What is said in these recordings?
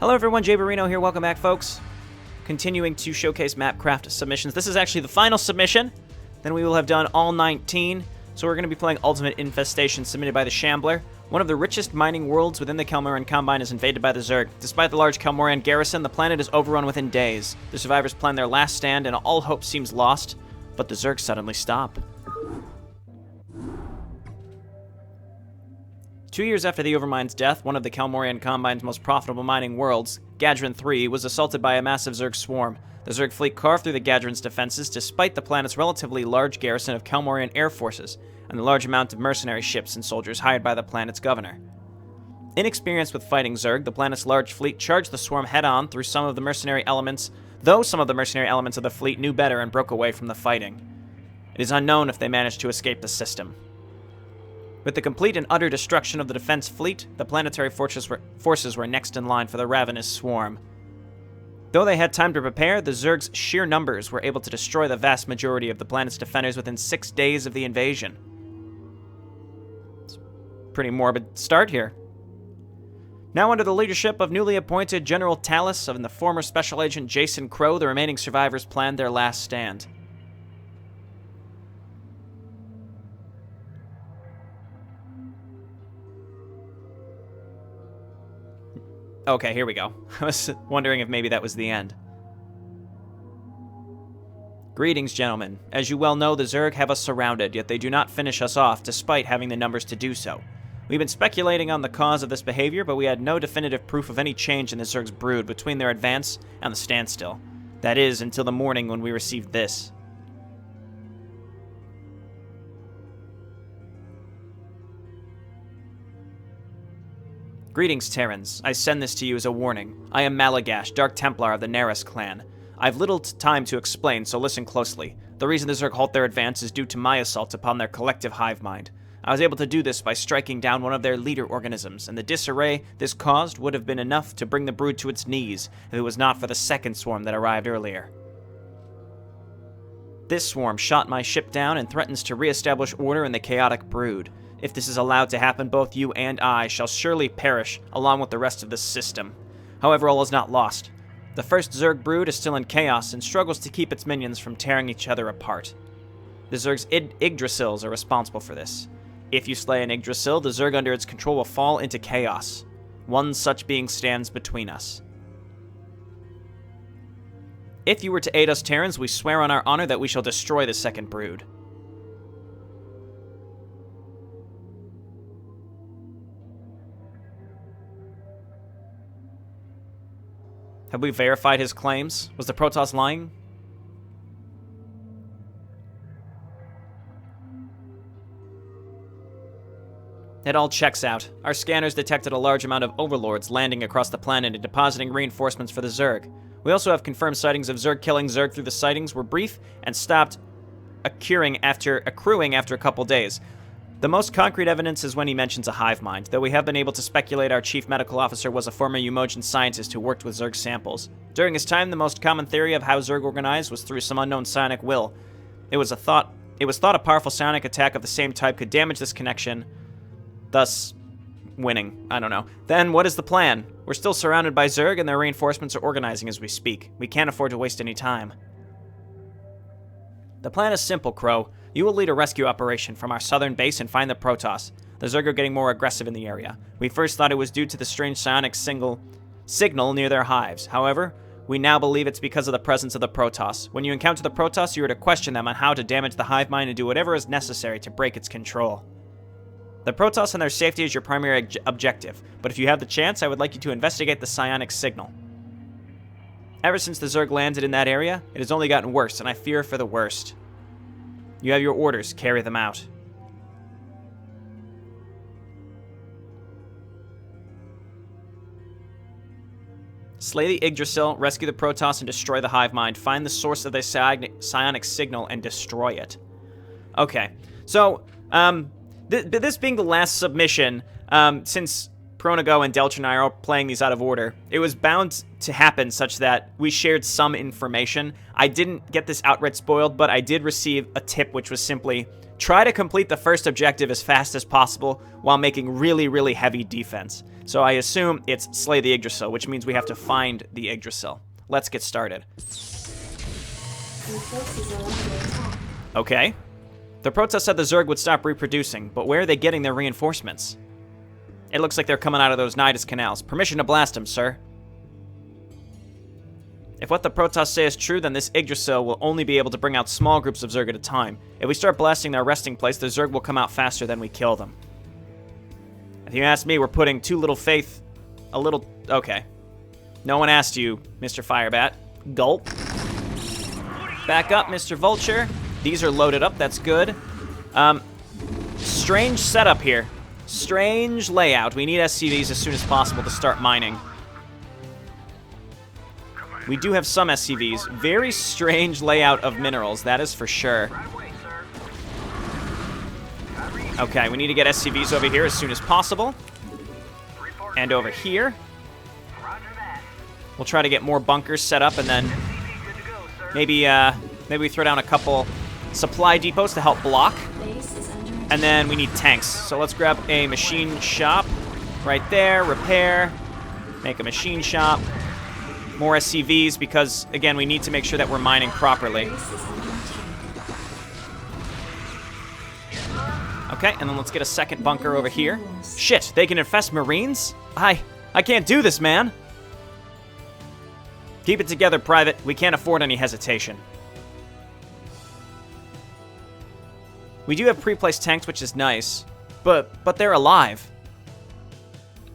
Hello everyone, Jayborino here. Welcome back, folks. Continuing to showcase MapCraft submissions. This is actually the final submission. Then we will have done all 19. So we're going to be playing Ultimate Infestation, submitted by the Shambler. One of the richest mining worlds within the Kelmorian Combine is invaded by the Zerg. Despite the large Kelmorian garrison, the planet is overrun within days. The survivors plan their last stand, and all hope seems lost. But the Zerg suddenly stop. 2 years after the Overmind's death, one of the Kelmorian Combine's most profitable mining worlds, Gadron 3, was assaulted by a massive Zerg swarm. The Zerg fleet carved through the Gadron's defenses despite the planet's relatively large garrison of Kelmorian air forces and the large amount of mercenary ships and soldiers hired by the planet's governor. Inexperienced with fighting Zerg, the planet's large fleet charged the swarm head-on through some of the mercenary elements, though some of the mercenary elements of the fleet knew better and broke away from the fighting. It is unknown if they managed to escape the system. With the complete and utter destruction of the defense fleet, the planetary forces were next in line for the ravenous swarm. Though they had time to prepare, the Zerg's sheer numbers were able to destroy the vast majority of the planet's defenders within 6 days of the invasion. It's a pretty morbid start here. Now under the leadership of newly appointed General Talus and the former Special Agent Jason Crow, the remaining survivors planned their last stand. Okay, here we go. I was wondering if maybe that was the end. Greetings, gentlemen. As you well know, the Zerg have us surrounded, yet they do not finish us off, despite having the numbers to do so. We've been speculating on the cause of this behavior, but we had no definitive proof of any change in the Zerg's brood between their advance and the standstill. That is, until the morning when we received this. Greetings, Terrans. I send this to you as a warning. I am Malagash, Dark Templar of the Neris clan. I've little time to explain, so listen closely. The reason the Zerg halt their advance is due to my assault upon their collective hive mind. I was able to do this by striking down one of their leader organisms, and the disarray this caused would have been enough to bring the brood to its knees if it was not for the second swarm that arrived earlier. This swarm shot my ship down and threatens to re-establish order in the chaotic brood. If this is allowed to happen, both you and I shall surely perish along with the rest of this system. However, all is not lost. The first Zerg brood is still in chaos and struggles to keep its minions from tearing each other apart. The Zerg's Yggdrasils are responsible for this. If you slay an Yggdrasil, the Zerg under its control will fall into chaos. One such being stands between us. If you were to aid us, Terrans, we swear on our honor that we shall destroy the second brood. Have we verified his claims? Was the protoss lying? It all checks out. Our scanners detected a large amount of overlords landing across the planet and depositing reinforcements for the Zerg. We also have confirmed sightings of Zerg killing Zerg through the sightings were brief and stopped accruing after a couple days. The most concrete evidence is when he mentions a hive mind, though we have been able to speculate our chief medical officer was a former Umojan scientist who worked with Zerg samples. During his time, the most common theory of how Zerg organized was through some unknown psionic will. It was thought a powerful psionic attack of the same type could damage this connection, thus winning. I don't know. Then what is the plan? We're still surrounded by Zerg and their reinforcements are organizing as we speak. We can't afford to waste any time. The plan is simple, Crow. You will lead a rescue operation from our southern base and find the protoss. The Zerg are getting more aggressive in the area. We first thought it was due to the strange psionic signal near their hives. However, we now believe it's because of the presence of the protoss. When you encounter the protoss, you are to question them on how to damage the hive mind and do whatever is necessary to break its control. The protoss and their safety is your primary objective, but if you have the chance, I would like you to investigate the psionic signal. Ever since the Zerg landed in that area, it has only gotten worse, and I fear for the worst. You have your orders. Carry them out. Slay the Yggdrasil, rescue the protoss, and destroy the hive mind. Find the source of the psionic signal and destroy it. Okay, so this being the last submission, since Pronago and Deltron and I are all playing these out of order, it was bound to happen such that we shared some information. I didn't get this outright spoiled, but I did receive a tip which was simply, try to complete the first objective as fast as possible while making really, really heavy defense. So I assume it's slay the Yggdrasil, which means we have to find the Yggdrasil. Let's get started. Okay. The protoss said the Zerg would stop reproducing, but where are they getting their reinforcements? It looks like they're coming out of those Nidus canals. Permission to blast them, sir. If what the protoss say is true, then this Yggdrasil will only be able to bring out small groups of Zerg at a time. If we start blasting their resting place, the Zerg will come out faster than we kill them. If you ask me, we're putting too little faith... Okay. No one asked you, Mr. Firebat. Gulp. Back up, Mr. Vulture. These are loaded up, that's good. Strange setup here. Strange layout. We need SCVs as soon as possible to start mining. We do have some SCVs. Very strange layout of minerals, that is for sure. Okay, we need to get SCVs over here as soon as possible. And over here. We'll try to get more bunkers set up, and then maybe we throw down a couple supply depots to help block. And then we need tanks. So let's grab a machine shop right there. Repair. Make a machine shop. More SCVs because, again, we need to make sure that we're mining properly. Okay, and then let's get a second bunker over here. Shit, they can infest Marines? I can't do this, man. Keep it together, Private. We can't afford any hesitation. We do have pre-placed tanks, which is nice, but they're alive.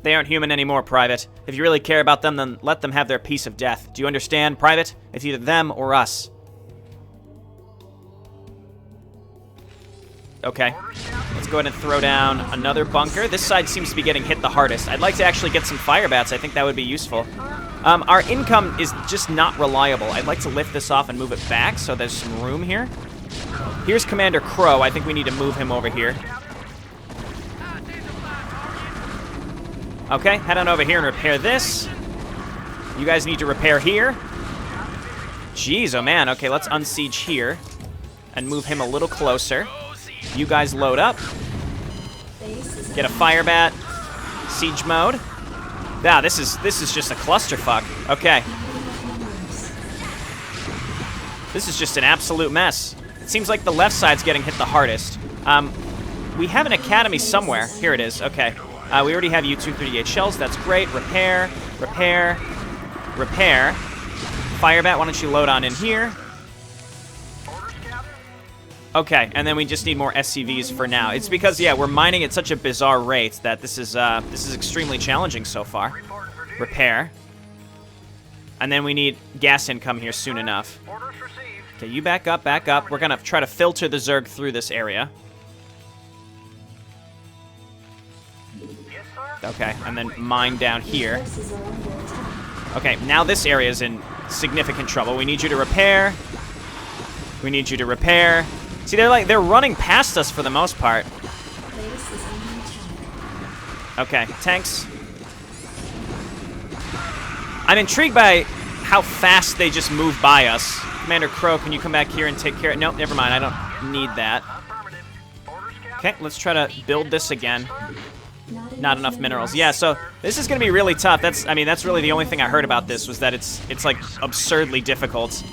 They aren't human anymore, Private. If you really care about them, then let them have their piece of death. Do you understand, Private? It's either them or us. Okay. Let's go ahead and throw down another bunker. This side seems to be getting hit the hardest. I'd like to actually get some fire bats. I think that would be useful. Our income is just not reliable. I'd like to lift this off and move it back so there's some room here. Here's Commander Crow. I think we need to move him over here. Okay, head on over here and repair this. You guys need to repair here. Jeez, oh man. Okay, let's unsiege here and move him a little closer. You guys load up. Get a fire bat. Siege mode. Yeah, this is just a clusterfuck. Okay. This is just an absolute mess. It seems like the left side's getting hit the hardest. We have an academy somewhere. Here it is. Okay. We already have U-238 shells. That's great. Repair, repair, repair. Firebat, why don't you load on in here? Okay, and then we just need more SCVs for now. It's because, yeah, we're mining at such a bizarre rate that this is extremely challenging so far. Repair. And then we need gas income here soon enough. Okay, you back up, back up. We're gonna try to filter the Zerg through this area. Okay, and then mine down here. Okay, now this area is in significant trouble. We need you to repair. We need you to repair. See, they're running past us for the most part. Okay, tanks. I'm intrigued by how fast they just move by us. Commander Crow, can you come back here and take care of... Nope, never mind. I don't need that. Okay, let's try to build this again. Not enough minerals. Yeah, so this is going to be really tough. That's really the only thing I heard about this was that it's like absurdly difficult.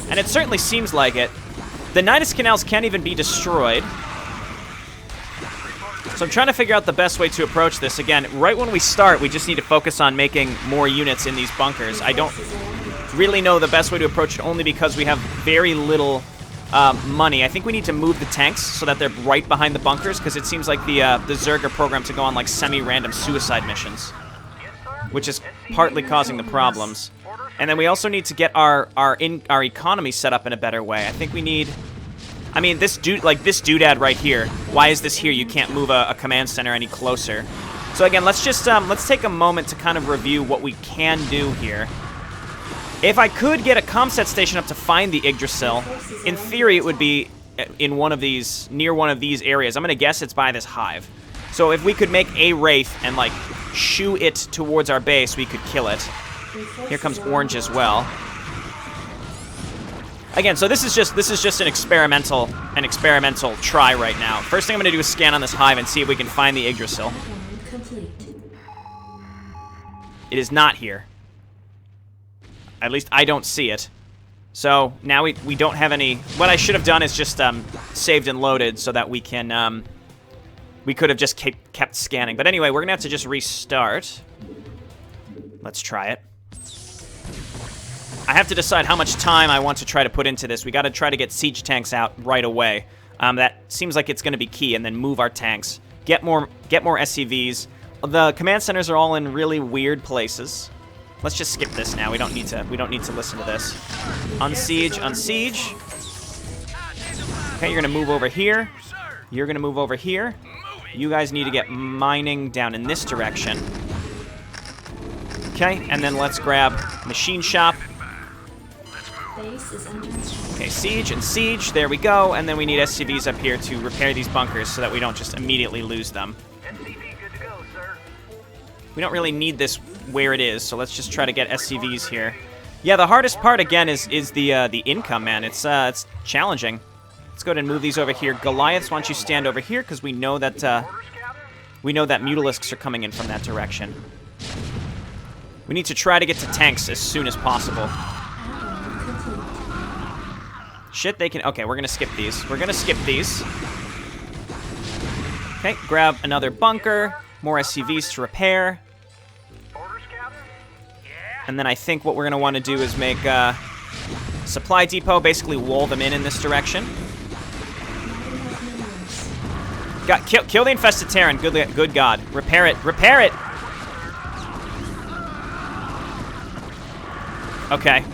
And it certainly seems like it. The Nidus canals can't even be destroyed. So I'm trying to figure out the best way to approach this. Again, right when we start, we just need to focus on making more units in these bunkers. I don't really know the best way to approach it only because we have very little money. I think we need to move the tanks so that they're right behind the bunkers because it seems like the Zerg are programmed to go on like semi-random suicide missions, which is partly causing the problems. And then we also need to get our economy set up in a better way. I think we need... I mean, this doodad right here. Why is this here? You can't move a command center any closer. So again, let's just let's take a moment to kind of review what we can do here. If I could get a comset station up to find the Yggdrasil, in theory it would be in one of these, near one of these areas. I'm gonna guess it's by this hive. So if we could make a wraith and like shoo it towards our base, we could kill it. Here comes orange as well. Again, so this is just an experimental try right now. First thing I'm gonna do is scan on this hive and see if we can find the Yggdrasil. It is not here. At least I don't see it. So now we don't have any... What I should have done is just saved and loaded so that we can... we could have just kept scanning. But anyway, we're going to have to just restart. Let's try it. I have to decide how much time I want to try to put into this. We got to try to get siege tanks out right away. That seems like it's going to be key, and then move our tanks. Get more SCVs. The command centers are all in really weird places. Let's just skip this now. We don't need to listen to this. Unsiege, unsiege. Okay, you're going to move over here. You're going to move over here. You guys need to get mining down in this direction. Okay, and then let's grab machine shop. Okay, siege and siege. There we go. And then we need SCVs up here to repair these bunkers so that we don't just immediately lose them. We don't really need this where it is, so let's just try to get SCVs here. Yeah, the hardest part again is the income, man. It's challenging. Let's go ahead and move these over here. Goliaths, why don't you stand over here, because we know that Mutalisks are coming in from that direction. We need to try to get to tanks as soon as possible. Shit, they can... Okay, we're going to skip these. We're going to skip these. Okay, grab another bunker. More SCVs to repair. And then I think what we're going to want to do is make a supply depot, basically wall them in this direction. Kill the infested Terran. Good God. Repair it. Repair it! Okay.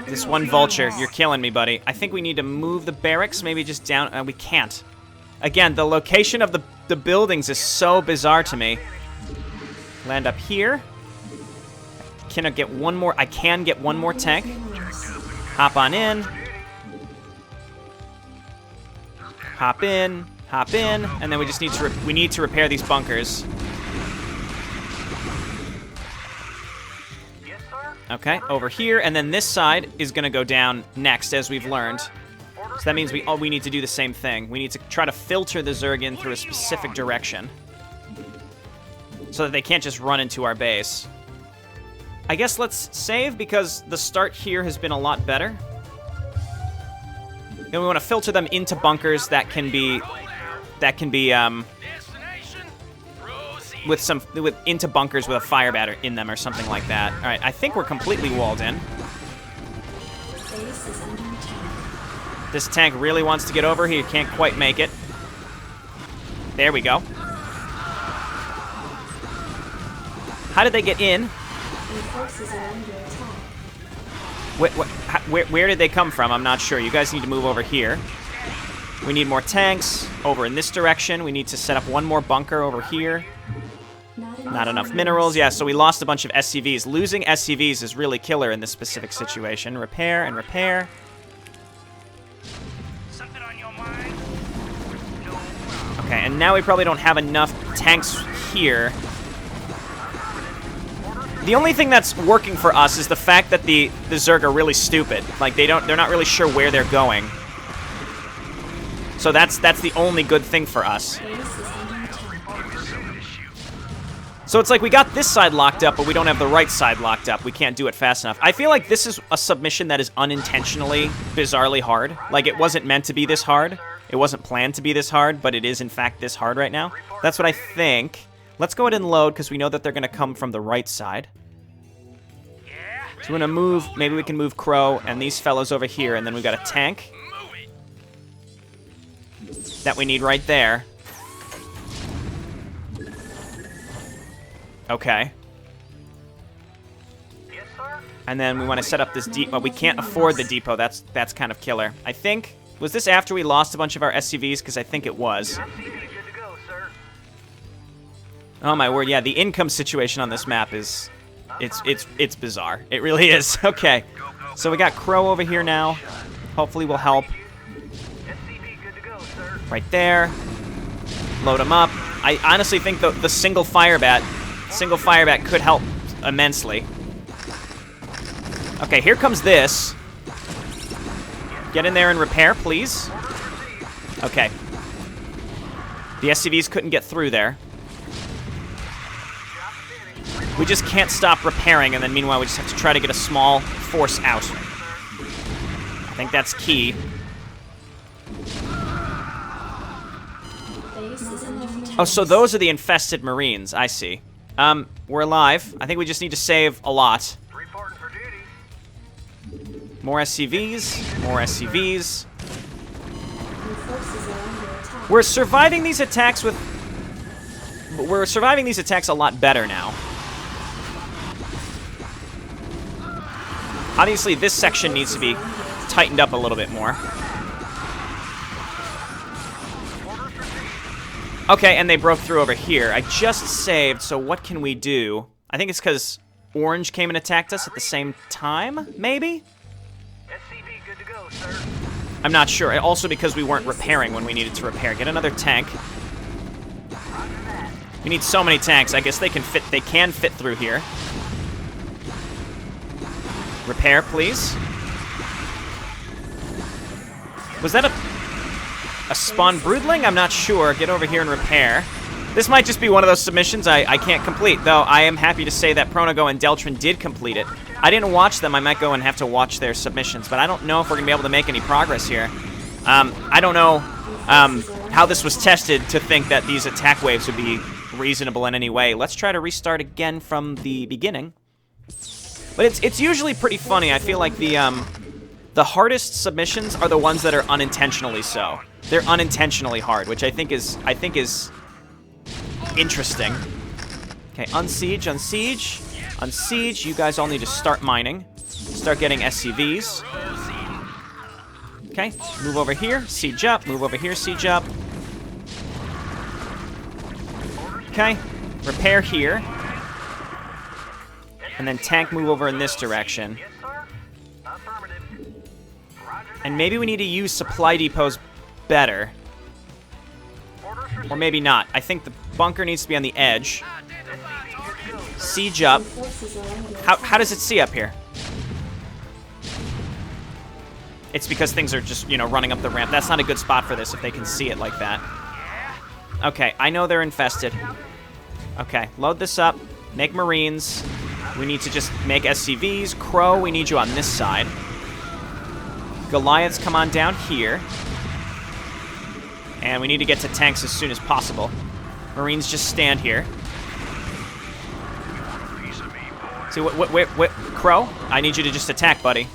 This one vulture, you're killing me, buddy. I think we need to move the barracks, maybe just down. We can't. Again, the location of the buildings is so bizarre to me. Land up here. Can I get one more? I can get one more tank. Hop on in. Hop in. Hop in. And then we just need to repair these bunkers. Okay, over here, and then this side is going to go down next, as we've learned. So that means we need to do the same thing. We need to try to filter the Zerg in through a specific direction, so that they can't just run into our base. I guess let's save, because the start here has been a lot better. And we want to filter them into bunkers that can be into bunkers with a fire batter in them or something like that. All right, I think we're completely walled in. This tank really wants to get over here. Can't quite make it. There we go. How did they get in? Where did they come from? I'm not sure. You guys need to move over here. We need more tanks over in this direction. We need to set up one more bunker over here. Not enough minerals. Yeah, so we lost a bunch of SCVs. Losing SCVs is really killer in this specific situation. Repair and repair. Okay, and now we probably don't have enough tanks here. The only thing that's working for us is the fact that the Zerg are really stupid. Like, they're not really sure where they're going. So that's the only good thing for us. So it's like we got this side locked up, but we don't have the right side locked up. We can't do it fast enough. I feel like this is a submission that is unintentionally, bizarrely hard. Like, it wasn't meant to be this hard. It wasn't planned to be this hard, but it is, in fact, this hard right now. That's what I think. Let's go ahead and load, because we know that they're going to come from the right side. So we're going to move. Maybe we can move Crow and these fellows over here, and then we've got a tank that we need right there. Okay. And then we want to set up this depot. We can't afford the depot. That's kind of killer. I think... Was this after we lost a bunch of our SCVs? Because I think it was. Oh my word, yeah, the income situation on this map is... It's bizarre. It really is. Okay. So we got Crow over here now. Hopefully will help. Right there. Load him up. I honestly think the single fire bat could help immensely. Okay, here comes this. Get in there and repair, please. Okay. The SCVs couldn't get through there. We just can't stop repairing, and then meanwhile we just have to try to get a small force out. I think that's key. Oh, so those are the infested Marines. I see. We're alive. I think we just need to save a lot. More SCVs. More SCVs. We're surviving these attacks with... We're surviving these attacks a lot better now. Obviously, this section needs to be tightened up a little bit more. Okay, and they broke through over here. I just saved, so what can we do? I think it's because Orange came and attacked us at the same time, maybe? SCV good to go, sir. I'm not sure. Also because we weren't repairing when we needed to repair. Get another tank. We need so many tanks. I guess they can fit through here. Repair, please. Was that a spawn broodling? I'm not sure. Get over here and repair. This might just be one of those submissions I can't complete, though I am happy to say that Pronago and Deltron did complete it. I didn't watch them. I might go and have to watch their submissions, but I don't know if we're going to be able to make any progress here. I don't know how this was tested to think that these attack waves would be reasonable in any way. Let's try to restart again from the beginning. But it's usually pretty funny. I feel like the hardest submissions are the ones that are unintentionally so. They're unintentionally hard, which I think is interesting. Okay, unsiege, unsiege, unsiege. You guys all need to start mining. Start getting SCVs. Okay, move over here, siege up. Move over here, siege up. Okay, repair here. And then tank move over in this direction. And maybe we need to use supply depots better. Or maybe not. I think the bunker needs to be on the edge. Siege up. How does it see up here? It's because things are just, running up the ramp. That's not a good spot for this if they can see it like that. Okay, I know they're infested. Okay, load this up. Make Marines. We need to just make SCVs. Crow, we need you on this side. Goliaths, come on down here. And we need to get to tanks as soon as possible. Marines, just stand here. See, what, Crow? I need you to just attack, buddy.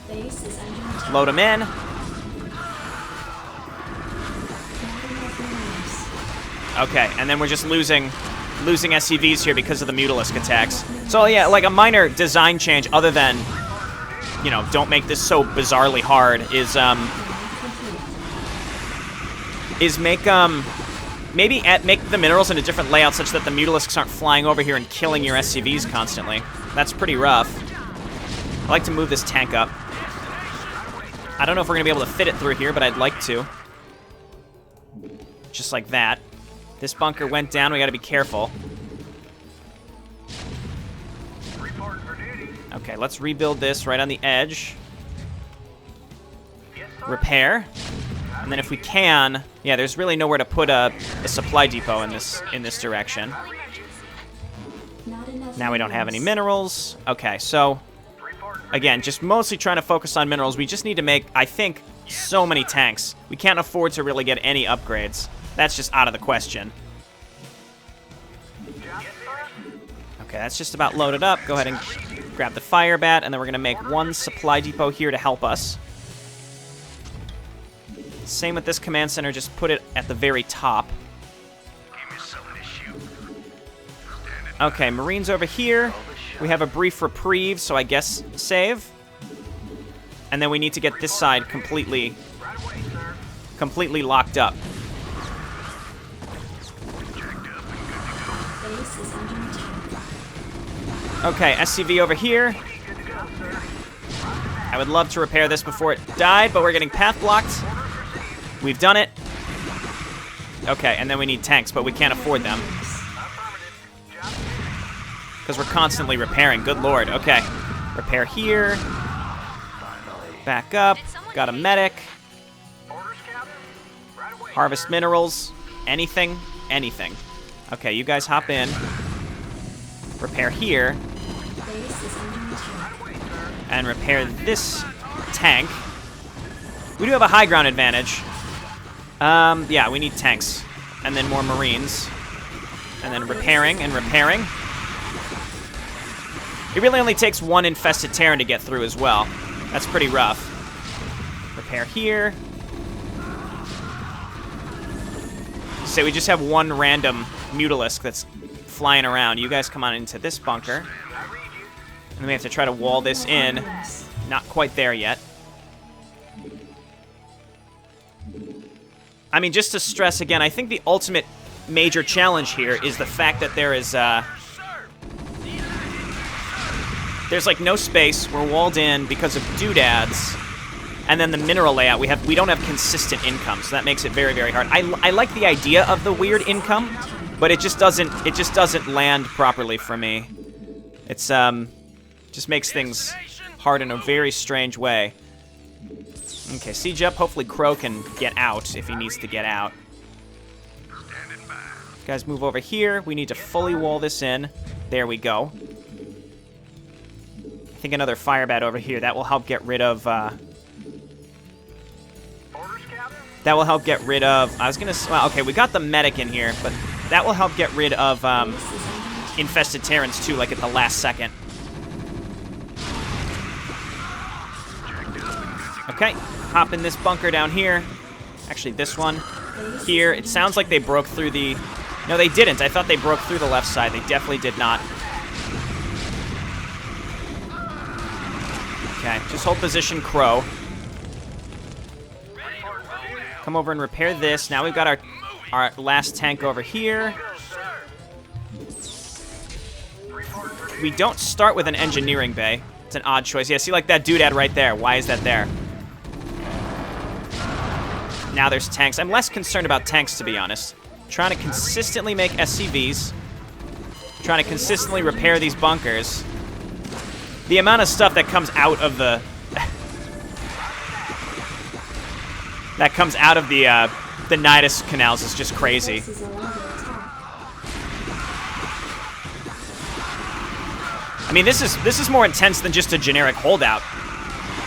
Load them in. Okay, and then we're just losing SCVs here because of the Mutalisk attacks. So yeah, like a minor design change other than, don't make this so bizarrely hard is make make the minerals in a different layout such that the Mutalisks aren't flying over here and killing your SCVs constantly. That's pretty rough. I like to move this tank up. I don't know if we're gonna be able to fit it through here, but I'd like to. Just like that. This bunker went down, we gotta be careful. Okay, let's rebuild this right on the edge. Repair. And then if we can, yeah, there's really nowhere to put a supply depot in this direction. Now we don't have any minerals. Okay, so again, just mostly trying to focus on minerals. We just need to make, I think, so many tanks. We can't afford to really get any upgrades. That's just out of the question. Okay, that's just about loaded up. Go ahead and grab the fire bat, and then we're going to make one supply depot here to help us. Same with this command center, just put it at the very top. Okay, Marines over here. We have a brief reprieve, so I guess save. And then we need to get this side completely locked up. Okay, SCV over here. I would love to repair this before it died, but we're getting path blocked. We've done it. Okay, and then we need tanks, but we can't afford them. Because we're constantly repairing. Good lord. Okay. Repair here. Back up. Got a medic. Harvest minerals. Anything. Anything. Okay, you guys hop in. Repair here. And repair this tank. We do have a high ground advantage. Yeah, we need tanks. And then more Marines. And then repairing and repairing. It really only takes one infested Terran to get through as well. That's pretty rough. Repair here. So we just have one random Mutalisk that's flying around. You guys come on into this bunker. And then we have to try to wall this in. Not quite there yet. I mean, just to stress again, I think the ultimate major challenge here is the fact that there is, there's like no space. We're walled in because of doodads. And then the mineral layout, we don't have consistent income, so that makes it very, very hard. I like the idea of the weird income, but it just doesn't land properly for me. It's just makes things hard in a very strange way. Okay, siege up. Hopefully Crow can get out if he needs to get out. Guys, move over here. We need to fully wall this in. There we go. I think another fire bat over here. That will help get rid of... That will help get rid of... I was going to... Well, okay, we got the medic in here, but that will help get rid of infested Terrans, too, like at the last second. Okay, hop in this bunker down here. Actually, this one here. It sounds like they broke through the... No, they didn't. I thought they broke through the left side. They definitely did not. Okay, just hold position, Crow. Come over and repair this. Now we've got our last tank over here. We don't start with an engineering bay. It's an odd choice. Yeah, see like that doodad right there. Why is that there? Now there's tanks. I'm less concerned about tanks, to be honest. Trying to consistently make SCVs. Trying to consistently repair these bunkers. The amount of stuff that comes out of the... that comes out of the Nidus canals is just crazy. I mean, this is more intense than just a generic holdout.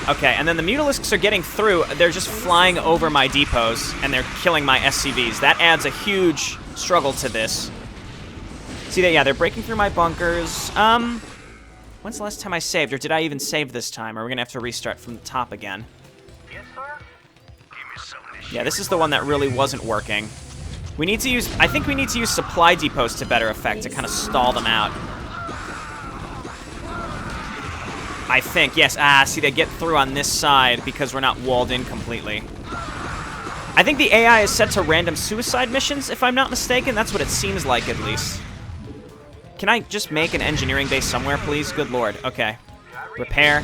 Okay, and then the Mutalisks are getting through. They're just flying over my depots, and they're killing my SCVs. That adds a huge struggle to this. See that? Yeah, they're breaking through my bunkers. When's the last time I saved, or did I even save this time? Or we're gonna have to restart from the top again. Yes, sir. Yeah, this is the one that really wasn't working. We need to use... I think we need to use supply depots to better effect to kind of stall them out. I think, yes. Ah, see, they get through on this side because we're not walled in completely. I think the AI is set to random suicide missions, if I'm not mistaken. That's what it seems like, at least. Can I just make an engineering base somewhere, please? Good lord. Okay. Repair.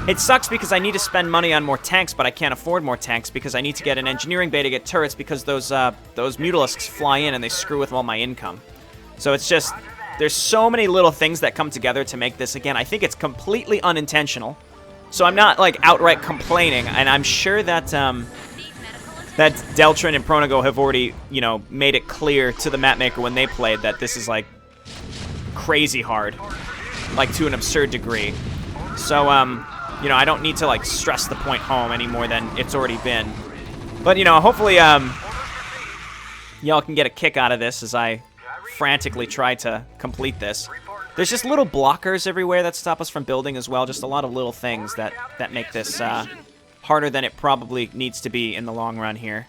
It sucks because I need to spend money on more tanks, but I can't afford more tanks because I need to get an engineering bay to get turrets because those Mutalisks fly in and they screw with all my income. So it's just... There's so many little things that come together to make this, again, I think it's completely unintentional. So I'm not, like, outright complaining, and I'm sure that, that Deltron and Pronago have already, you know, made it clear to the mapmaker when they played that this is, like, crazy hard. Like, to an absurd degree. So, you know, I don't need to, like, stress the point home any more than it's already been. But, you know, hopefully, y'all can get a kick out of this as I frantically try to complete this. There's just little blockers everywhere that stop us from building as well. Just a lot of little things that make this harder than it probably needs to be in the long run here.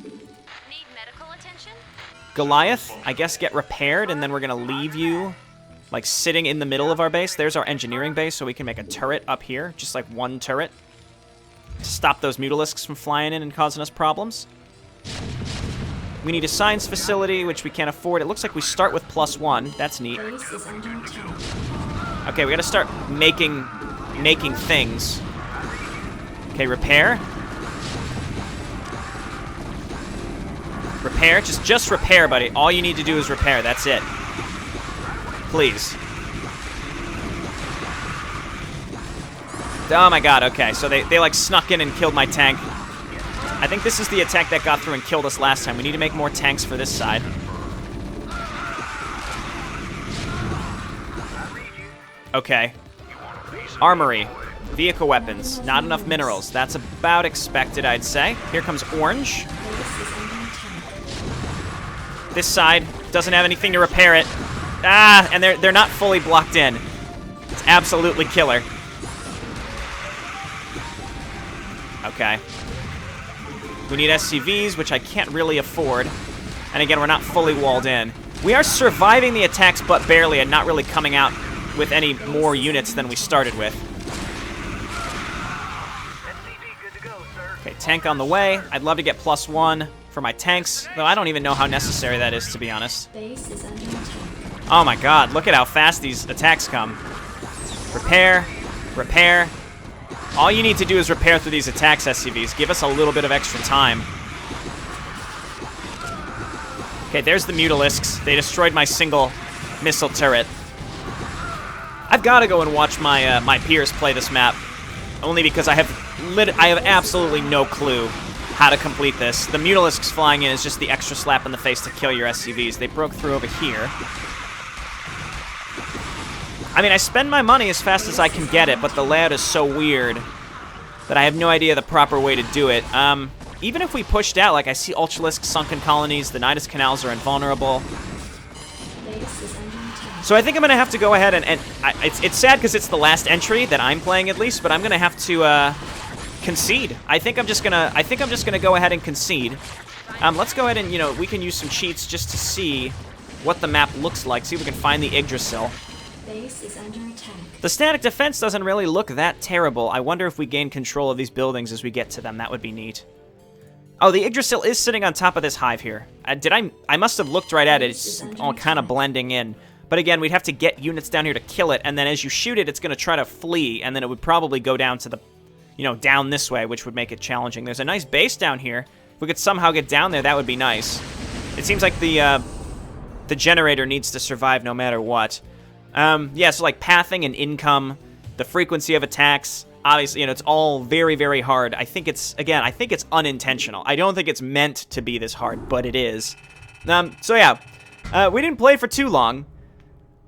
Need medical attention? Goliath, I guess get repaired, and then we're going to leave you like sitting in the middle of our base. There's our engineering base, so we can make a turret up here. Just like one turret. To stop those Mutalisks from flying in and causing us problems. We need a science facility, which we can't afford. It looks like we start with +1. That's neat. Okay, we gotta start making things. Okay, repair. Repair. Just repair, buddy. All you need to do is repair. That's it. Please. Oh my god, okay. So they like snuck in and killed my tank. I think this is the attack that got through and killed us last time. We need to make more tanks for this side. Okay. Armory. Vehicle weapons. Not enough minerals. That's about expected, I'd say. Here comes orange. This side doesn't have anything to repair it. Ah, and they're not fully blocked in. It's absolutely killer. Okay. We need SCVs, which I can't really afford. And again, we're not fully walled in. We are surviving the attacks, but barely, and not really coming out with any more units than we started with. Okay, tank on the way. I'd love to get +1 for my tanks, though I don't even know how necessary that is, to be honest. Oh my god, look at how fast these attacks come. Repair, repair. All you need to do is repair through these attacks, SCVs. Give us a little bit of extra time. Okay, there's the Mutalisks. They destroyed my single missile turret. I've got to go and watch my my peers play this map, only because I have absolutely no clue how to complete this. The Mutalisks flying in is just the extra slap in the face to kill your SCVs. They broke through over here. I mean, I spend my money as fast as I can get it, but the layout is so weird that I have no idea the proper way to do it. Even if we pushed out, like I see Ultralisk, Sunken Colonies, the Nidus Canals are invulnerable. So I think I'm going to have to go ahead and it's sad because it's the last entry that I'm playing at least, but I'm going to have to concede. I think I'm just gonna go ahead and concede. Let's go ahead and, you know, we can use some cheats just to see what the map looks like. See if we can find the Yggdrasil. Base is under attack. The static defense doesn't really look that terrible. I wonder if we gain control of these buildings as we get to them. That would be neat. Oh, the Yggdrasil is sitting on top of this hive here. I must have looked right at it. It's all kind of blending in. But again, we'd have to get units down here to kill it, and then as you shoot it, it's going to try to flee, and then it would probably go down to the, you know, down this way, which would make it challenging. There's a nice base down here. If we could somehow get down there, that would be nice. It seems like the generator needs to survive no matter what. Yeah, so like pathing and income, the frequency of attacks, obviously, you know, it's all very, very hard. I think it's, again, I think it's unintentional. I don't think it's meant to be this hard, but it is. So yeah, we didn't play for too long,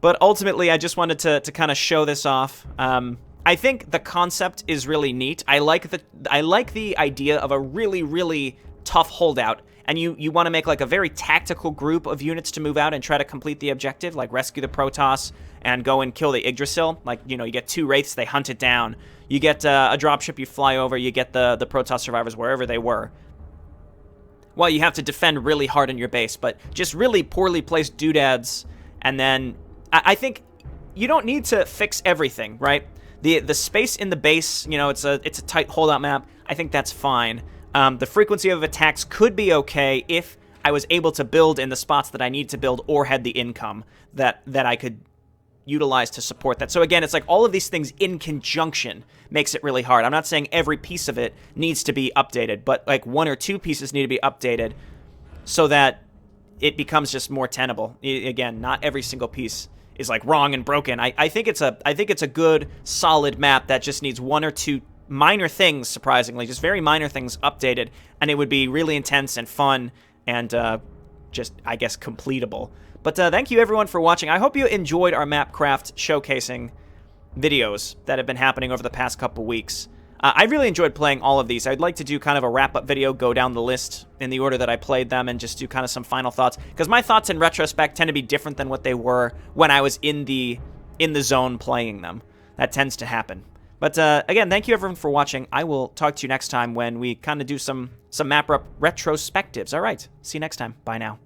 but ultimately I just wanted to kind of show this off. I think the concept is really neat. I like the idea of a really, really tough holdout, and you want to make like a very tactical group of units to move out and try to complete the objective, like rescue the protoss and go and kill the Yggdrasil. Like, you know, you get 2 wraiths, they hunt it down. You get a dropship, you fly over, you get the protoss survivors wherever they were. Well, you have to defend really hard in your base, but just really poorly placed doodads, and then I think you don't need to fix everything, right? The space in the base, you know, it's a tight holdout map. I think that's fine. The frequency of attacks could be okay if I was able to build in the spots that I need to build or had the income that I could utilize to support that. So again, it's like all of these things in conjunction makes it really hard. I'm not saying every piece of it needs to be updated, but like 1 or 2 pieces need to be updated so that it becomes just more tenable. Again, not every single piece is like wrong and broken. I think it's a good, solid map that just needs 1 or 2 minor things, surprisingly, just very minor things updated, and it would be really intense and fun and just, I guess, completable. But thank you everyone for watching. I hope you enjoyed our MapCraft showcasing videos that have been happening over the past couple weeks. I really enjoyed playing all of these. I'd like to do kind of a wrap-up video, go down the list in the order that I played them, and just do kind of some final thoughts, because my thoughts in retrospect tend to be different than what they were when I was in the zone playing them. That tends to happen. But again, thank you everyone for watching. I will talk to you next time when we kind of do some map retrospectives. All right, see you next time. Bye now.